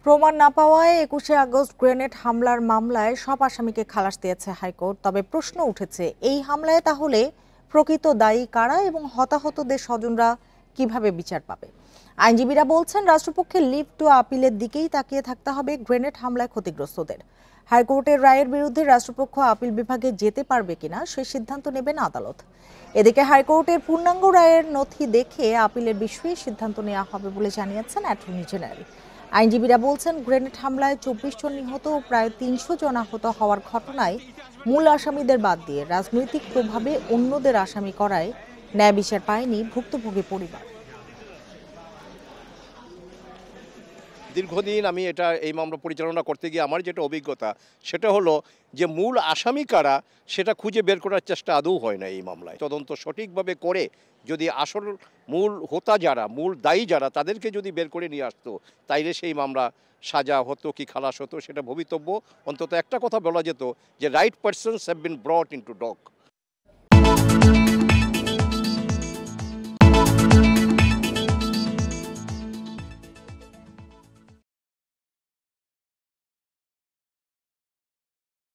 প্রমাণ না পাওয়ায় ২১শে আগস্ট গ্রেনেড হামলার মামলায় সব আসামিকে খালাস দিয়েছে হাইকোর্ট। তবে প্রশ্ন উঠেছে, এই হামলায় তাহলে প্রকৃত দায়ী কারা এবং হতাহতদের স্বজনরা কিভাবে বিচার পাবে? আইনজীবীরা বলছেন, রাষ্ট্রপক্ষের লিভ টু আপিলের দিকেই তাকিয়ে থাকতে হবে গ্রেনেড হামলায় ক্ষতিগ্রস্তদের। হাইকোর্টের রায়ের বিরুদ্ধে রাষ্ট্রপক্ষ আপিল বিভাগে যেতে পারবে কিনা সে সিদ্ধান্ত নেবেন আদালত। এদিকে হাইকোর্টের পূর্ণাঙ্গ রায়ের নথি দেখে আপিলের বিষয়ে সিদ্ধান্ত নেওয়া হবে বলে জানিয়েছেন অ্যাটর্নি জেনারেল। আইনজীবীরা বলছেন, গ্রেনেড হামলায় ২৪ জন নিহত ও প্রায় ৩০০ জন আহত হওয়ার ঘটনায় মূল আসামিদের বাদ দিয়ে রাজনৈতিক প্রভাবে অন্যদের আসামি করায় ন্যায় বিচার পায়নি ভুক্তভোগী পরিবার। দীর্ঘদিন আমি এই মামলা পরিচালনা করতে গিয়ে আমার যেটা অভিজ্ঞতা সেটা হলো যে মূল আসামি কারা সেটা খুঁজে বের করার চেষ্টা আদৌ হয় না এই মামলায়। তদন্ত সঠিকভাবে করে যদি আসল মূল হোতা যারা, মূল দায়ী যারা, তাদেরকে যদি বের করে নিয়ে আসতো, তাইলে সেই মামলা সাজা হতো কি খালাস হতো সেটা ভবিতব্য। অন্তত একটা কথা বলা যেত যে right persons have been brought into doc.